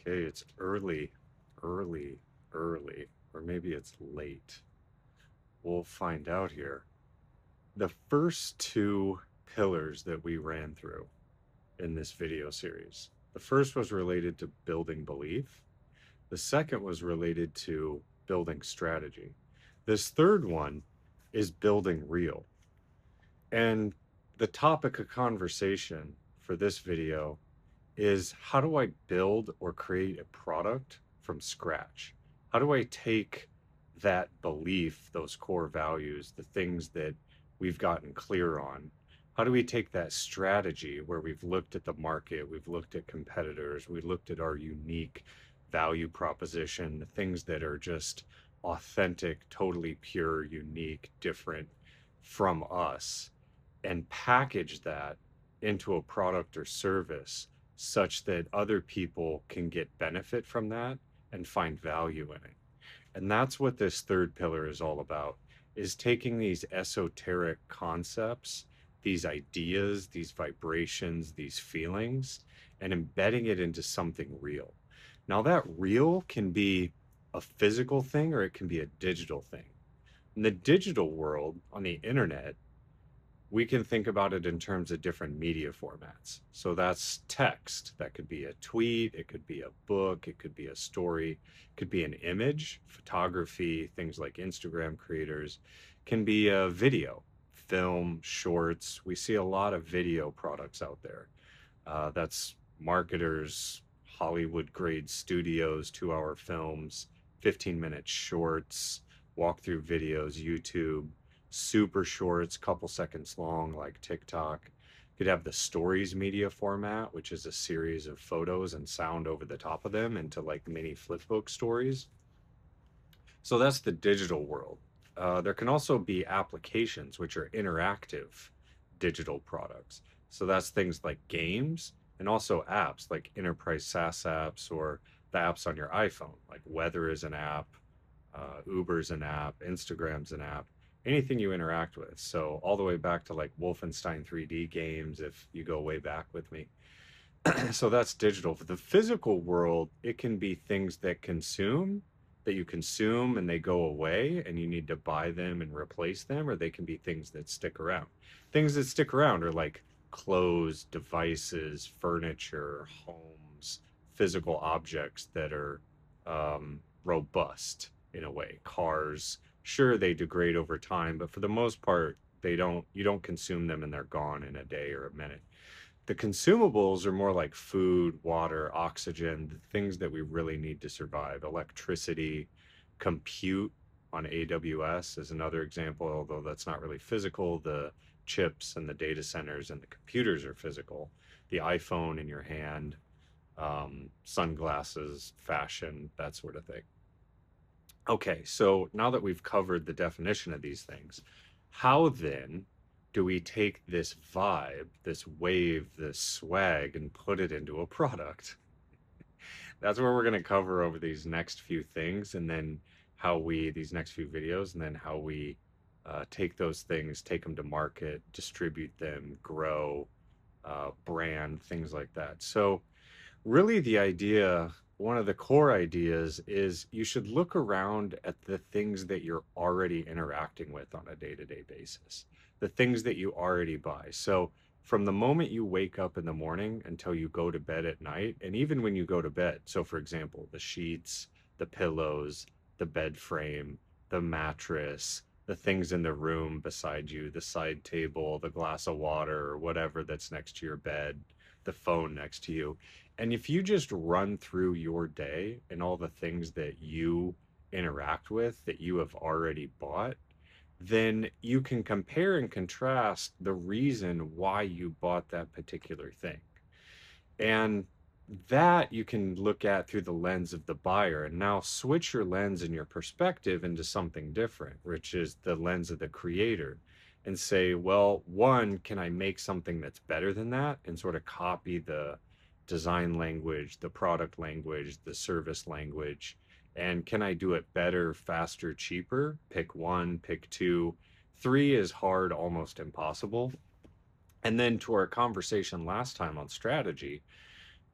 Okay, it's early, early, or maybe it's late. We'll find out here. The first two pillars that we ran through in this video series, the first was related to building belief. The second was related to building strategy. This third one is building real. And the topic of conversation for this video is how do I build or create a product from scratch? How do I take that belief, those core values, the things that we've gotten clear on? How do we take that strategy where we've looked at the market, we've looked at competitors, we looked at our unique value proposition, the things that are just authentic, totally pure, unique, different from us, and package that into a product or service such that other people can get benefit from that and find value in it. And that's what this third pillar is all about, is taking these esoteric concepts, these ideas, these vibrations, these feelings, and embedding it into something real. Now that real can be a physical thing or it can be a digital thing. In the digital world on the internet, we can think about it in terms of different media formats. So that's text. That could be a tweet, it could be a book, it could be a story, it could be an image, photography, things like Instagram creators, can be a video, film, shorts. We see a lot of video products out there. That's marketers, Hollywood grade studios, 2-hour films, 15-minute shorts, walkthrough videos, YouTube, super shorts, couple seconds long, like TikTok. You could have the stories media format, which is a series of photos and sound over the top of them into like mini flipbook stories. So that's the digital world. There can also be applications, which are interactive digital products. So that's things like games and also apps like enterprise SaaS apps or the apps on your iPhone, like Weather is an app, Uber's an app, Instagram's an app, anything you interact with. So all the way back to like Wolfenstein 3D games, if you go way back with me. So that's digital. For the physical world, it can be things that you consume and they go away and you need to buy them and replace them, or they can be things that stick around. Things that stick around are like clothes, devices, furniture, homes, physical objects that are robust in a way. Cars, sure, they degrade over time, but for the most part, you don't consume them and they're gone in a day or a minute. The consumables are more like food, water, oxygen, the things that we really need to survive. Electricity, compute on AWS is another example, although that's not really physical. The chips and the data centers and the computers are physical. The iPhone in your hand, sunglasses, fashion, that sort of thing. Okay, so now that we've covered the definition of these things, how then do we take this vibe, this wave, this swag, and put it into a product? That's what we're going to cover over these next few things, and then these next few videos, and then how we take those things, take them to market, distribute them, grow, brand, things like that. So, really, one of the core ideas is you should look around at the things that you're already interacting with on a day-to-day basis, the things that you already buy. So from the moment you wake up in the morning until you go to bed at night, and even when you go to bed, so for example, the sheets, the pillows, the bed frame, the mattress, the things in the room beside you, the side table, the glass of water, or whatever that's next to your bed, the phone next to you. And if you just run through your day and all the things that you interact with that you have already bought, then you can compare and contrast the reason why you bought that particular thing. And that you can look at through the lens of the buyer and now switch your lens and your perspective into something different, which is the lens of the creator, and say, well, one, can I make something that's better than that and sort of copy the design language, the product language, the service language? And can I do it better, faster, cheaper? Pick one, pick two. Three is hard, almost impossible. And then to our conversation last time on strategy,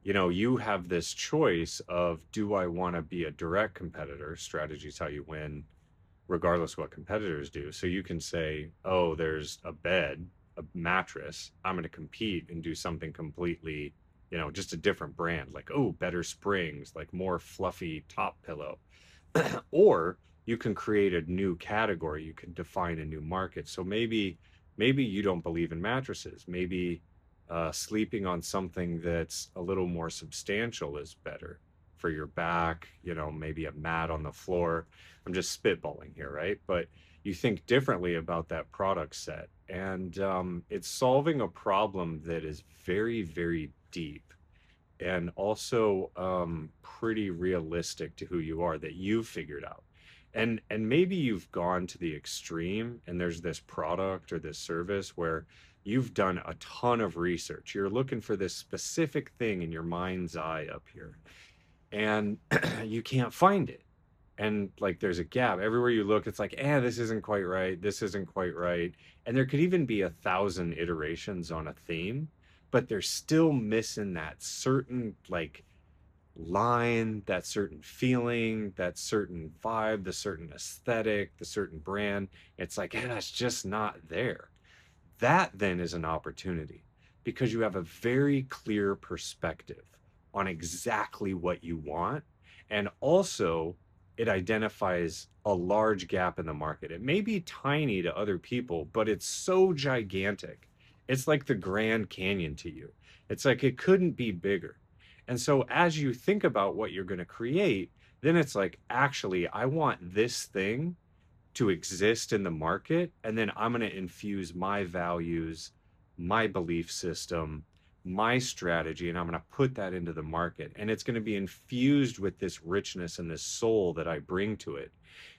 you have this choice of, do I want to be a direct competitor? Strategy is how you win, regardless what competitors do. So you can say, oh, there's a bed, a mattress. I'm going to compete and do something completely, just a different brand, like, oh, better springs, like more fluffy top pillow. Or you can create a new category, you can define a new market. So maybe you don't believe in mattresses. Maybe sleeping on something that's a little more substantial is better for your back, maybe a mat on the floor. I'm just spitballing here, right? But you think differently about that product set. And it's solving a problem that is very, very deep, and also pretty realistic to who you are, that you've figured out. And maybe you've gone to the extreme, and there's this product or this service where you've done a ton of research. You're looking for this specific thing in your mind's eye up here, and you can't find it. And like there's a gap everywhere you look. It's like, this isn't quite right, this isn't quite right. And there could even be 1,000 iterations on a theme, but they're still missing that certain like line, that certain feeling, that certain vibe, the certain aesthetic, the certain brand. It's like, it's just not there. That then is an opportunity, because you have a very clear perspective on exactly what you want. And also, it identifies a large gap in the market. It may be tiny to other people, but it's so gigantic. It's like the Grand Canyon to you. It's like it couldn't be bigger. And so, as you think about what you're going to create, then it's like, actually, I want this thing to exist in the market, and then I'm going to infuse my values, my belief system, my strategy, and I'm going to put that into the market, and it's going to be infused with this richness and this soul that I bring to it.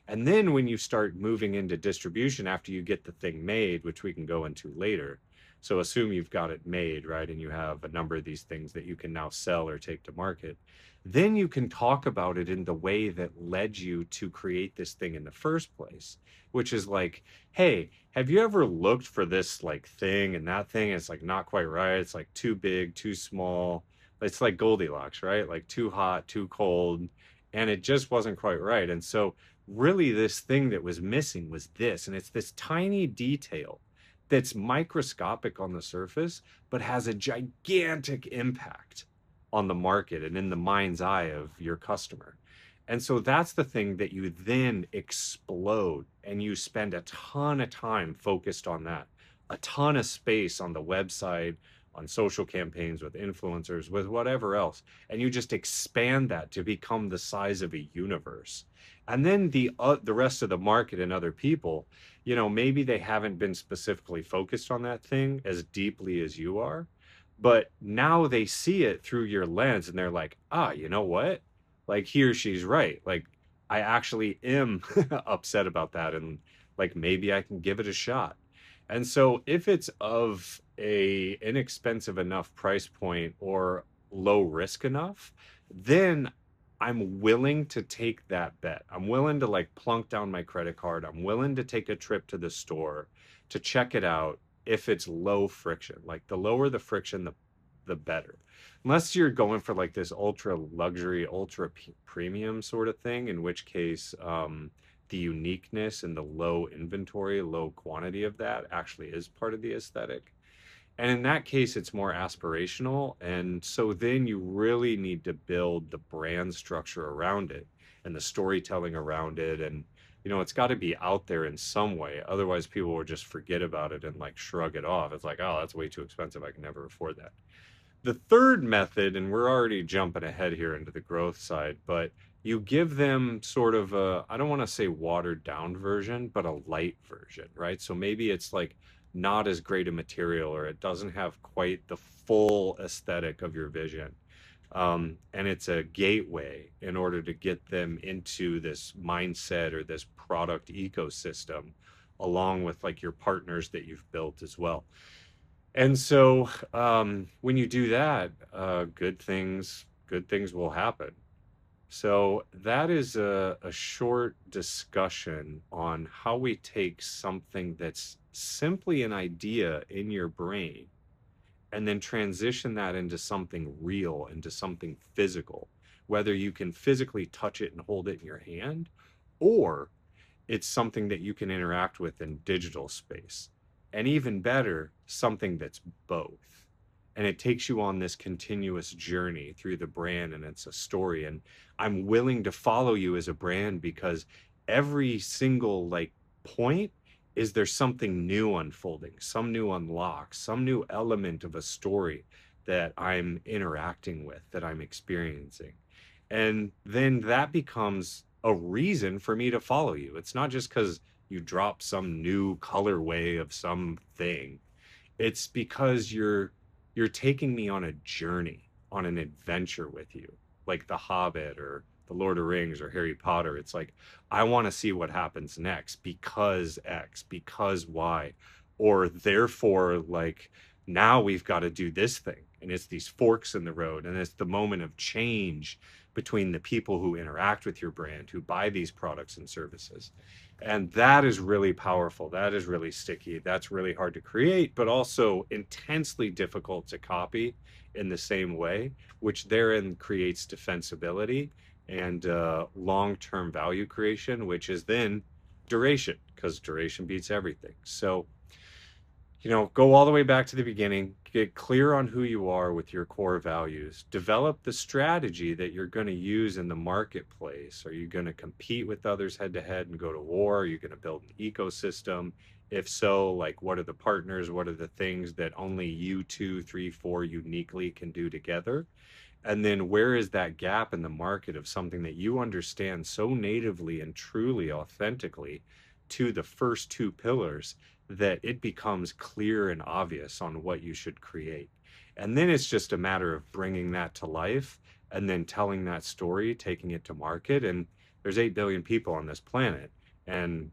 And then when you start moving into distribution after you get the thing made, which we can go into later, so assume you've got it made, right, and you have a number of these things that you can now sell or take to market, then you can talk about it in the way that led you to create this thing in the first place, which is like, hey, have you ever looked for this like thing and that thing? It's like not quite right. It's like too big, too small. It's like Goldilocks, right? Like too hot, too cold. And it just wasn't quite right. And so, really, this thing that was missing was this. And it's this tiny detail that's microscopic on the surface, but has a gigantic impact on the market and in the mind's eye of your customer. And so that's the thing that you then explode, and you spend a ton of time focused on that, a ton of space on the website, on social campaigns, with influencers, with whatever else. And you just expand that to become the size of a universe. And then the rest of the market and other people, maybe they haven't been specifically focused on that thing as deeply as you are, but now they see it through your lens, and they're like, you know what? Like, he or she's right. Like, I actually am upset about that. And like, maybe I can give it a shot. And so if it's of a inexpensive enough price point or low risk enough, then I'm willing to take that bet. I'm willing to like plunk down my credit card. I'm willing to take a trip to the store to check it out if it's low friction. Like, the lower the friction, the better. Unless you're going for like this ultra luxury, ultra premium sort of thing, in which case the uniqueness and the low inventory, low quantity of that actually is part of the aesthetic. And in that case, it's more aspirational. And so then you really need to build the brand structure around it and the storytelling around it. And, it's got to be out there in some way. Otherwise, people will just forget about it and like shrug it off. It's like, oh, that's way too expensive. I can never afford that. The third method, and we're already jumping ahead here into the growth side, but you give them sort of a, I don't want to say watered down version, but a light version, right? So maybe it's like not as great a material, or it doesn't have quite the full aesthetic of your vision. And it's a gateway in order to get them into this mindset or this product ecosystem, along with like your partners that you've built as well. And so when you do that, good things will happen. So that is a short discussion on how we take something that's simply an idea in your brain and then transition that into something real, into something physical, whether you can physically touch it and hold it in your hand, or it's something that you can interact with in digital space. And even better, something that's both. And it takes you on this continuous journey through the brand, and it's a story. And I'm willing to follow you as a brand because every single like point is there something new unfolding, some new unlock, some new element of a story that I'm interacting with, that I'm experiencing. And then that becomes a reason for me to follow you. It's not just because you drop some new colorway of something. It's because you're taking me on a journey, on an adventure with you, like The Hobbit or The Lord of the Rings or Harry Potter. It's like I want to see what happens next because X, because Y, or therefore like now we've got to do this thing. And it's these forks in the road, and it's the moment of change between the people who interact with your brand, who buy these products and services. And that is really powerful. That is really sticky. That's really hard to create, but also intensely difficult to copy in the same way, which therein creates defensibility and long-term value creation, which is then duration, because duration beats everything. So, go all the way back to the beginning, get clear on who you are with your core values, develop the strategy that you're going to use in the marketplace. Are you going to compete with others head to head and go to war? Are you going to build an ecosystem? If so, like what are the partners? What are the things that only you two, three, four uniquely can do together? And then where is that gap in the market of something that you understand so natively and truly authentically to the first two pillars that it becomes clear and obvious on what you should create. And then it's just a matter of bringing that to life and then telling that story, taking it to market. And there's 8 billion people on this planet and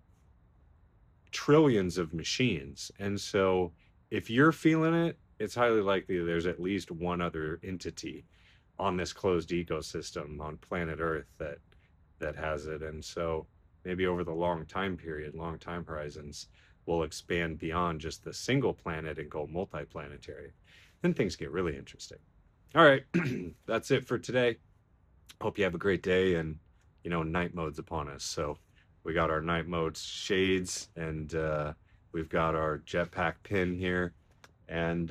trillions of machines. And so if you're feeling it, it's highly likely there's at least one other entity on this closed ecosystem on planet Earth that has it. And so maybe over the long time period, long time horizons, we'll expand beyond just the single planet and go multiplanetary. Then things get really interesting. All right, that's it for today. Hope you have a great day, and night mode's upon us. So we got our night mode shades, and we've got our jetpack pin here, and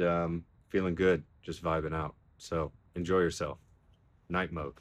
feeling good, just vibing out. So enjoy yourself. Night mode.